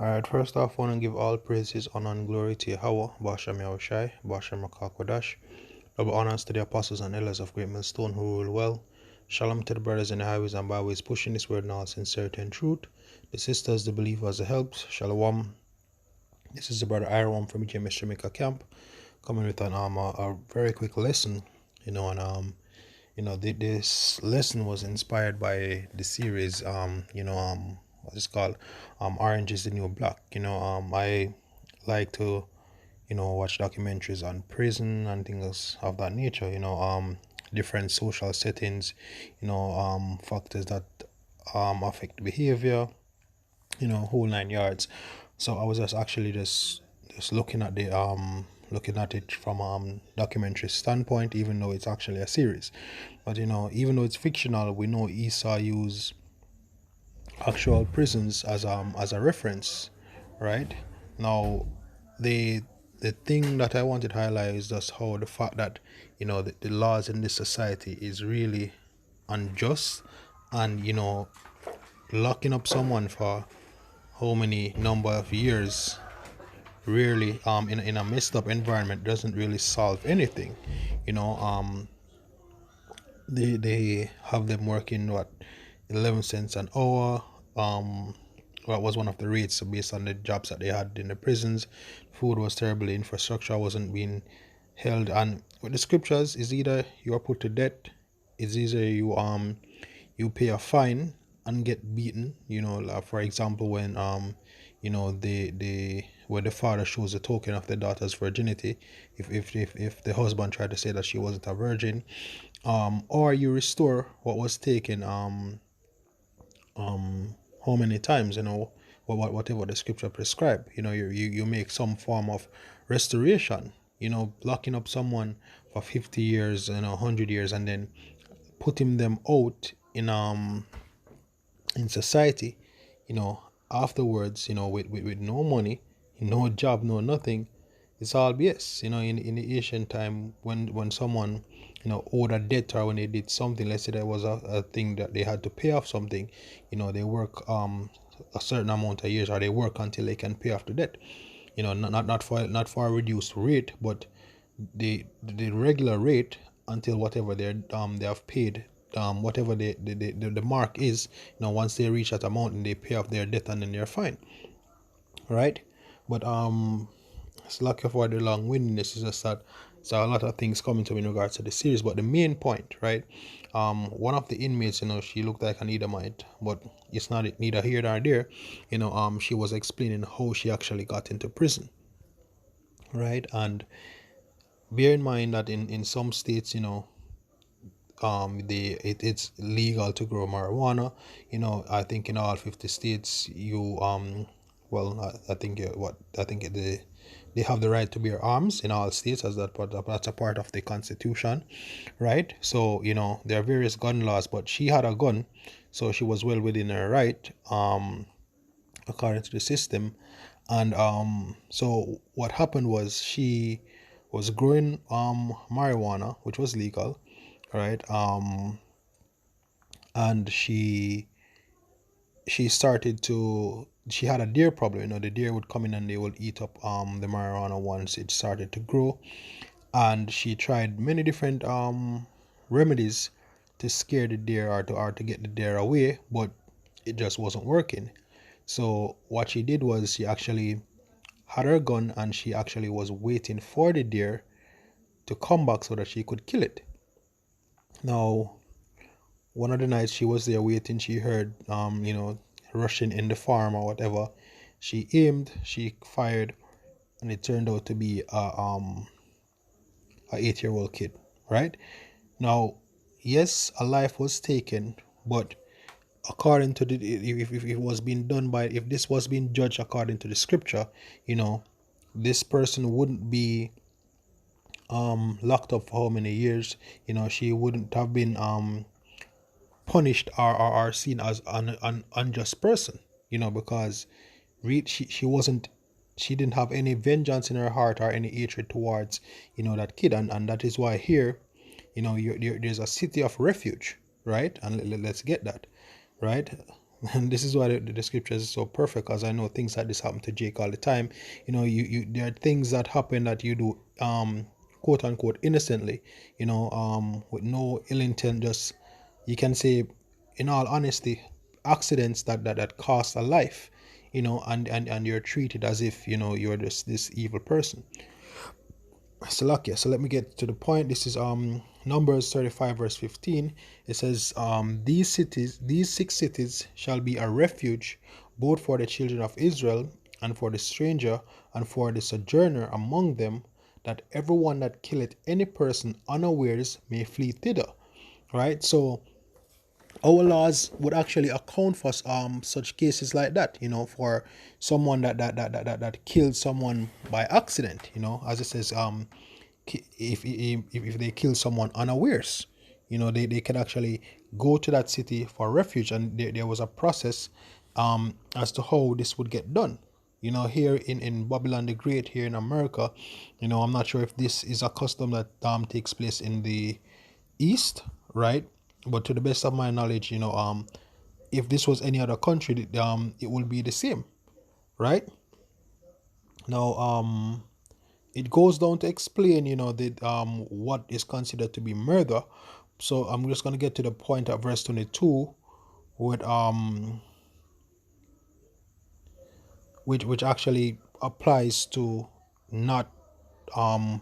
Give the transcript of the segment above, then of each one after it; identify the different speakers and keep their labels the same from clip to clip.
Speaker 1: Alright, first off, I want to give all praises, honor, and glory to Yahweh, Bashem Yahushai, Bashem Rakakwadash. Double honors to the apostles and elders of Great Millstone who rule well. Shalom to the brothers in the highways and byways pushing this word in all sincerity and truth. The sisters, the believers, the helps. Shalom. This is the brother Iron from EJMS Jamaica Camp, coming with a very quick lesson. This lesson was inspired by the series what's it called, Orange is the New Black. I like to watch documentaries on prison and things of that nature. Different social settings, factors that affect behavior, whole nine yards. So I was just looking at the looking at it from documentary standpoint, even though it's actually a series. But even though it's fictional, we know Esau used actual prisons as a reference, right? Now, the thing that I wanted to highlight is just how the fact that the laws in this society is really unjust, and locking up someone for how many number of years really in a messed up environment doesn't really solve anything. you know um they have them working, what, 11 cents an hour. What was one of the rates, so based on the jobs that they had in the prisons. Food was terrible, the infrastructure wasn't being held. And with the scriptures, is either you are put to death, it's either you pay a fine and get beaten. Like for example, when the where the father shows a token of the daughter's virginity, if the husband tried to say that she wasn't a virgin, or you restore what was taken, how many times, whatever the scripture prescribe. You make some form of restoration. Locking up someone for 50 years, 100 years, and then putting them out in society, afterwards, with no money, no job, no nothing. It's all BS. In the ancient time, when someone owed a debt, or when they did something, let's say there was a thing that they had to pay off something, they work a certain amount of years, or they work until they can pay off the debt. Not for a reduced rate, but the regular rate, until whatever they have paid, whatever the mark is. Once they reach that amount, and they pay off their debt, and then they're fine, right? But it's lucky for the long-windedness. Is just that so a lot of things coming to me in regards to the series. But the main point, right? One of the inmates, she looked like an Edomite, but it's not neither here nor there. She was explaining how she actually got into prison, right? And bear in mind that in some states, it's legal to grow marijuana. I think in all 50 states, you well, I think they have the right to bear arms in all states, as that's a part of the constitution, right? So there are various gun laws, but she had a gun, so she was well within her right, according to the system. And so what happened was, she was growing marijuana, which was legal, right? And she had a deer problem. The deer would come in and they would eat up the marijuana once it started to grow. And she tried many different remedies to scare the deer, or to get the deer away, but it just wasn't working. So what she did was, she actually had her gun, and she actually was waiting for the deer to come back so that she could kill it. Now, one of the nights she was there waiting, she heard rushing in the farm or whatever. She aimed, she fired, and it turned out to be a 8-year-old kid, right? Now, yes, a life was taken, but according to if it was being done by, if this was being judged according to the scripture, this person wouldn't be locked up for how many years. She wouldn't have been punished, or seen as an unjust person, because she wasn't, she didn't have any vengeance in her heart, or any hatred towards that kid. And that is why here, there's a city of refuge, right? And let's get that right. And this is why the scriptures is so perfect, because I know things like this happen to Jake all the time. You there are things that happen that you do, quote unquote, innocently, with no ill intent. Just, you can say, in all honesty, accidents that cost a life, and you're treated as if you're this evil person. Salakia. So let me get to the point. This is Numbers 35 verse 15. It says, these 6 cities shall be a refuge both for the children of Israel and for the stranger and for the sojourner among them, that everyone that killeth any person unawares may flee thither. Right? So our laws would actually account for such cases like that, for someone that killed someone by accident, as it says, if they kill someone unawares, they can actually go to that city for refuge. And there was a process as to how this would get done. Here in Babylon the Great, here in America, I'm not sure if this is a custom that takes place in the East, right? But to the best of my knowledge, if this was any other country, it will be the same, right? Now, it goes down to explain, what is considered to be murder. So I'm just gonna get to the point at verse 22, with which actually applies to not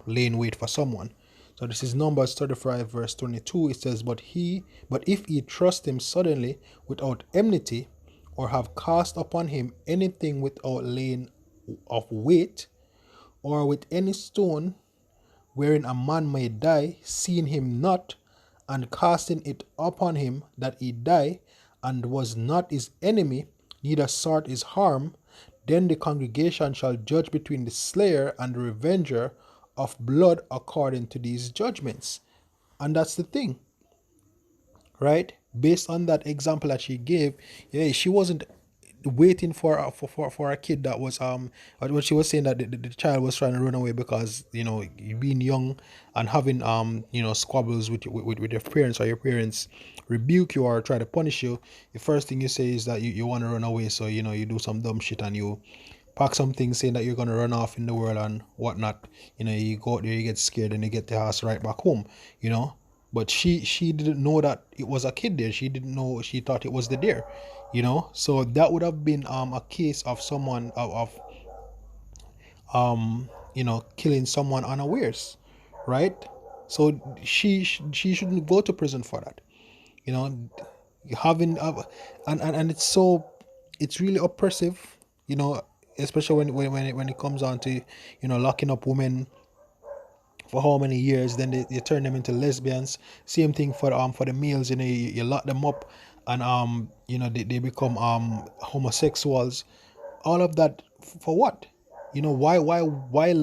Speaker 1: laying wait for someone. So this is Numbers 35 verse 22. It says, but if he trust him suddenly without enmity, or have cast upon him anything without laying of wait, or with any stone wherein a man may die, seeing him not, and casting it upon him that he die, and was not his enemy, neither sought his harm, then the congregation shall judge between the slayer and the revenger of blood according to these judgments. And that's the thing, right? Based on that example that she gave, yeah, she wasn't waiting for a kid that was what she was saying, that the child was trying to run away because being young and having squabbles with your parents, or your parents rebuke you or try to punish you. The first thing you say is that you want to run away, so you do some dumb shit and you pack some things saying that you're gonna run off in the world and whatnot. You go out there, you get scared, and you get the ass right back home. But she didn't know that it was a kid there. She didn't know. She thought it was the deer. So that would have been a case of someone of killing someone unawares, right? So she shouldn't go to prison for that. You know, having and it's really oppressive. Especially when it comes on to locking up women for how many years, then they turn them into lesbians. Same thing for the males. You lock them up, and they become homosexuals. All of that for what? Why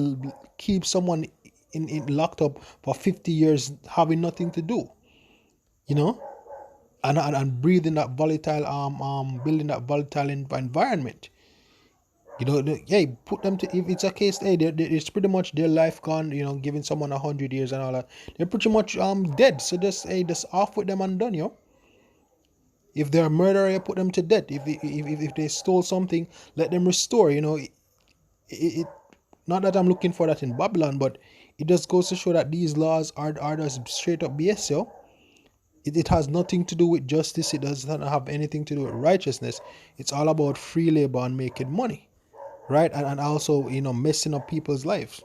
Speaker 1: keep someone in locked up for 50 years having nothing to do, you know and breathing that volatile building that volatile environment. Yeah, put them to, if it's a case, hey, it's pretty much their life gone. Giving someone 100 years and all that, they're pretty much dead. So just off with them and done. If they're a murderer, you put them to death. If they stole something, let them restore. It not that I'm looking for that in Babylon, but it just goes to show that these laws are just straight up BS. It has nothing to do with justice. It does not have anything to do with righteousness. It's all about free labor and making money, right? And also messing up people's lives,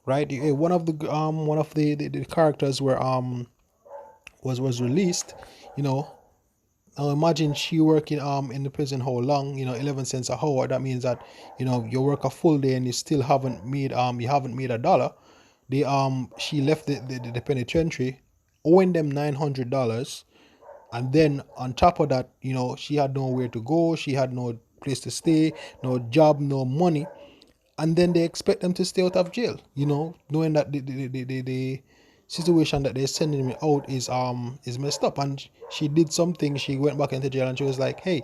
Speaker 1: right? One of the characters were was released. Now imagine she working in the prison how long? 11 cents a hour. That means that you work a full day and you haven't made a dollar. She left the penitentiary owing them $900. And then on top of that, she had nowhere to go, she had no place to stay, no job, no money. And then they expect them to stay out of jail, knowing that the situation that they're sending me out is messed up. And she did something, she went back into jail and she was like, hey,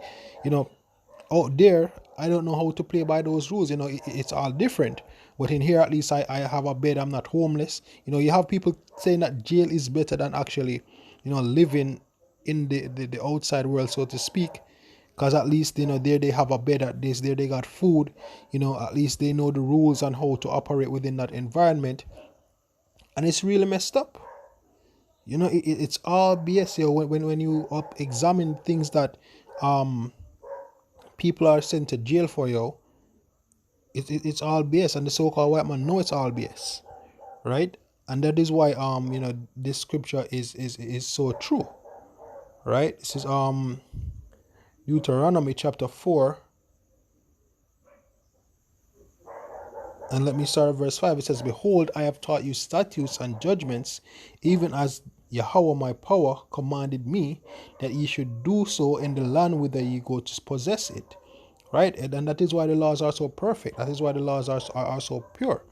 Speaker 1: out there I don't know how to play by those rules. It's all different. But in here, at least I have a bed, I'm not homeless. You have people saying that jail is better than actually living in the outside world, so to speak. because at least, there they have a bed, at least there they got food, at least they know the rules and how to operate within that environment. And it's really messed up. It's all BS. When you examine things that people are sent to jail for, it's all BS, and the so-called white man know it's all BS, right? And that is why this scripture is so true, right? This is Deuteronomy chapter 4, and let me start at verse 5. It says, "Behold, I have taught you statutes and judgments, even as Yahweh my power commanded me, that ye should do so in the land whither ye go to possess it." Right? And that is why the laws are so perfect. That is why the laws are so pure.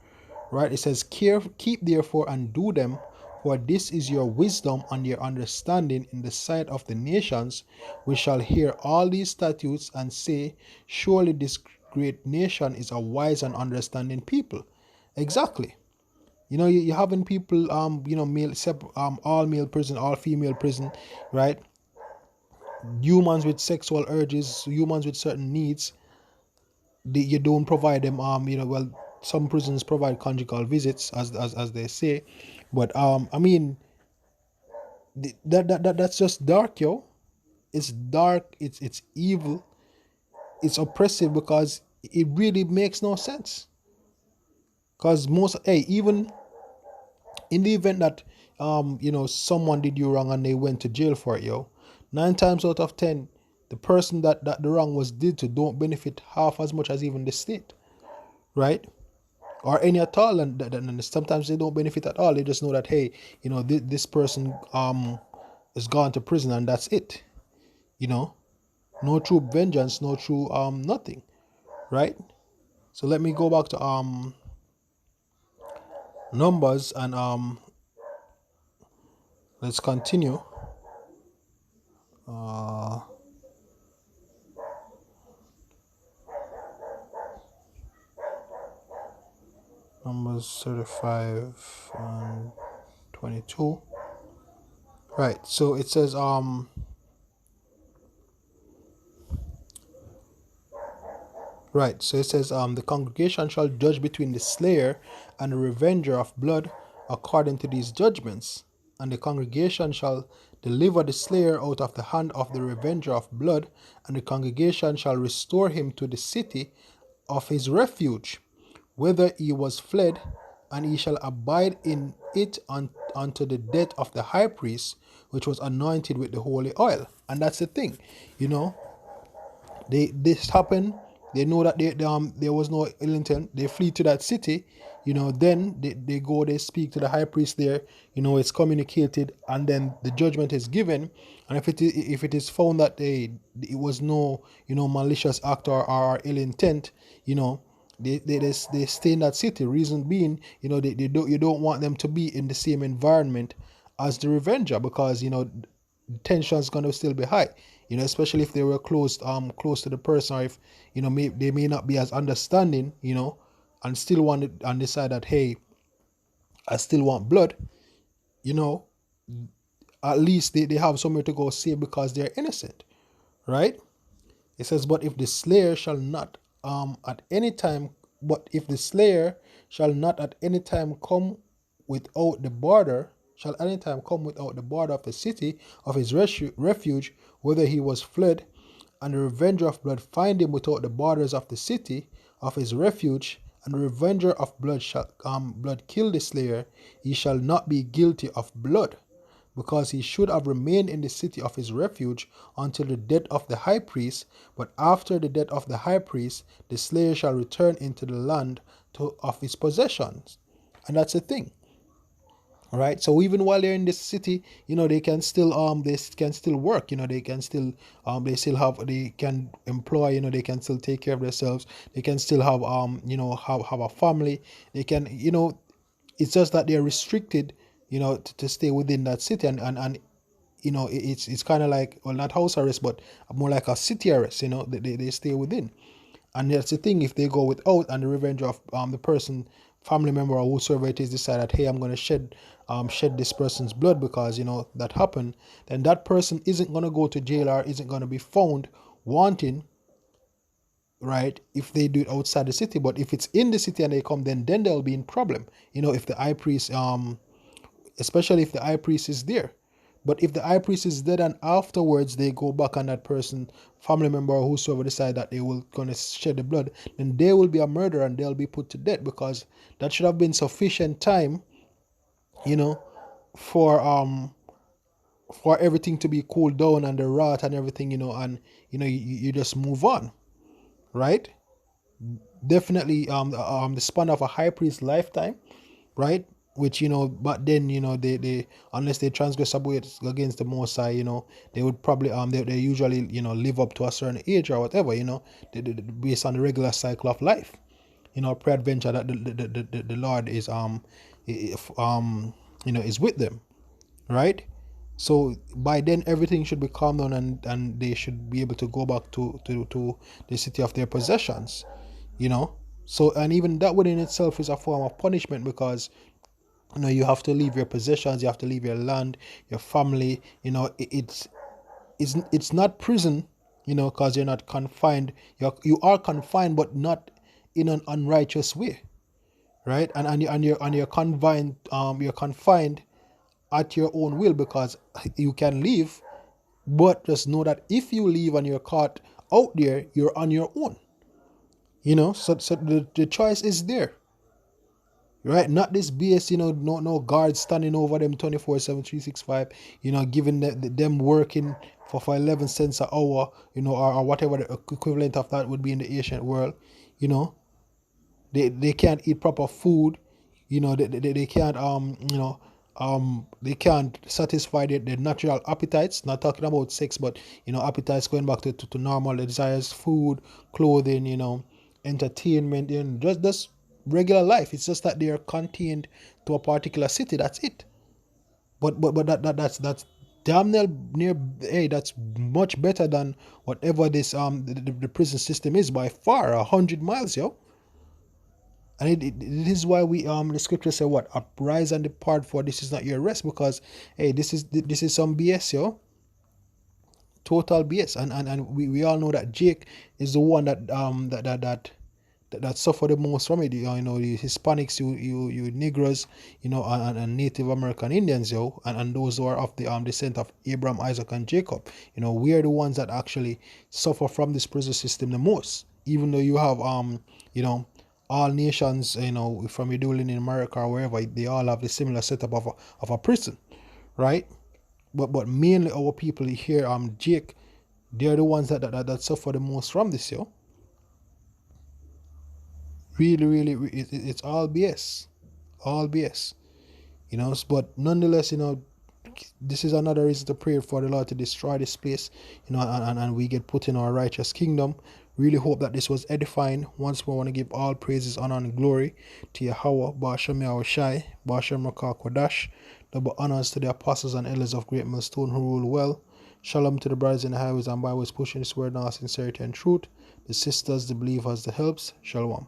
Speaker 1: Right? It says, keep therefore and do them, for this is your wisdom and your understanding in the sight of the nations, which shall hear all these statutes and say, surely this great nation is a wise and understanding people. Exactly. You having people, all male prison, all female prison, right? Humans with sexual urges, humans with certain needs, you don't provide them, well, some prisons provide conjugal visits, as they say, but I mean, that's just dark, yo. It's dark, it's evil, it's oppressive, because it really makes no sense. Because even in the event that someone did you wrong and they went to jail for it, 9 times out of 10, the person that the wrong was did to don't benefit half as much as even the state, right? Or any at all, and sometimes they don't benefit at all. They just know that, hey, this person is gone to prison, and that's it. No true vengeance, no true nothing, right? So let me go back to Numbers, and let's continue. Numbers 35 and 22. Right, so it says the congregation shall judge between the slayer and the revenger of blood according to these judgments, and the congregation shall deliver the slayer out of the hand of the revenger of blood, and the congregation shall restore him to the city of his refuge, whither he was fled, and he shall abide in it unto the death of the high priest, which was anointed with the holy oil. And that's the thing, this happened. They know that there was no ill intent. They flee to that city. Then they go, they speak to the high priest there. It's communicated, and then the judgment is given. And if it is found that it was no malicious act or ill intent, they stay in that city. Reason being, you don't want them to be in the same environment as the revenger, because the tension is going to still be high, especially if they were close to the person, or if they may not be as understanding, and still want it and decide that, hey, I still want blood, at least they have somewhere to go save, because they're innocent, right? It says, but if the slayer shall not at any time at any time come without the border, of the city of his refuge, whither he was fled, and the revenger of blood find him without the borders of the city of his refuge, and the revenger of blood shall kill the slayer, he shall not be guilty of blood, because he should have remained in the city of his refuge until the death of the high priest. But after the death of the high priest, the slayer shall return into the land of his possessions. And that's the thing. All right. So even while they're in this city, they can still work. They can still they can employ. They can still take care of themselves. They can still have have a family. They can it's just that they're restricted, to stay within that city, and it's kind of like, well, not house arrest, but more like a city arrest. They stay within. And that's the thing, if they go without, and the revenge of the person, family member, or whosoever it is, decide that, hey, I'm going to shed this person's blood because that happened, then that person isn't going to go to jail, or isn't going to be found wanting, right, if they do it outside the city. But if it's in the city and they come, then they'll be in problem. If the high priest, especially if the high priest is there. But if the high priest is dead and afterwards they go back on that person, family member or whosoever decide that they will gonna shed the blood, then they will be a murderer and they'll be put to death, because that should have been sufficient time, you know, for everything to be cooled down and the wrath and everything, and you just move on, right? Definitely the span of a high priest lifetime, right? Which, but then, they unless they transgress against the Most High, they would probably they usually, live up to a certain age or whatever, based on the regular cycle of life, peradventure that the Lord is if is with them, right? So by then everything should be calmed down, and they should be able to go back to the city of their possessions, you know. So, and even that within itself is a form of punishment, because you have to leave your possessions, you have to leave your land, your family. It's not prison, because you're not confined. You are confined, but not in an unrighteous way, right? And you're confined at your own will, because you can leave, but just know that if you leave and you're caught out there, you're on your own. So the choice is there, right? Not this BS, no guards standing over them 24/7, 365, giving them working for 11 cents an hour, or whatever the equivalent of that would be in the ancient world. you know they can't eat proper food. They can't they can't satisfy their natural appetites, not talking about sex, but appetites going back to normal desires, food, clothing, entertainment, just regular life. It's just that they are contained to a particular city, that's it. But that's damn near, hey, that's much better than whatever this the prison system is, by far 100 miles, yo. And it is why we the scripture say what, uprise and depart, for this is not your rest. Because hey, this is some BS, yo. Total BS. And we all know that Jake is the one that suffer the most from it. The Hispanics, you Negroes, and Native American Indians, and those who are of the descent of Abraham, Isaac, and Jacob. We are the ones that actually suffer from this prison system the most. Even though you have all nations, from you dueling in America or wherever, they all have the similar setup of a prison, right? But mainly our people here, Jake, they're the ones that suffer the most from this, yo. Really, really, it's all BS, all BS. But nonetheless, this is another reason to pray for the Lord to destroy this place, and we get put in our righteous kingdom. Really hope that this was edifying. Once more, I want to give all praises, honor, and glory to Yahweh, Ba'ashem Yahushai, Ba'ashem Rakah Kodash. Double honors to the apostles and elders of Great Millstone who rule well. Shalom to the brothers in the highways and byways pushing this word in all sincerity and truth. The sisters, the believers, the helps. Shalom.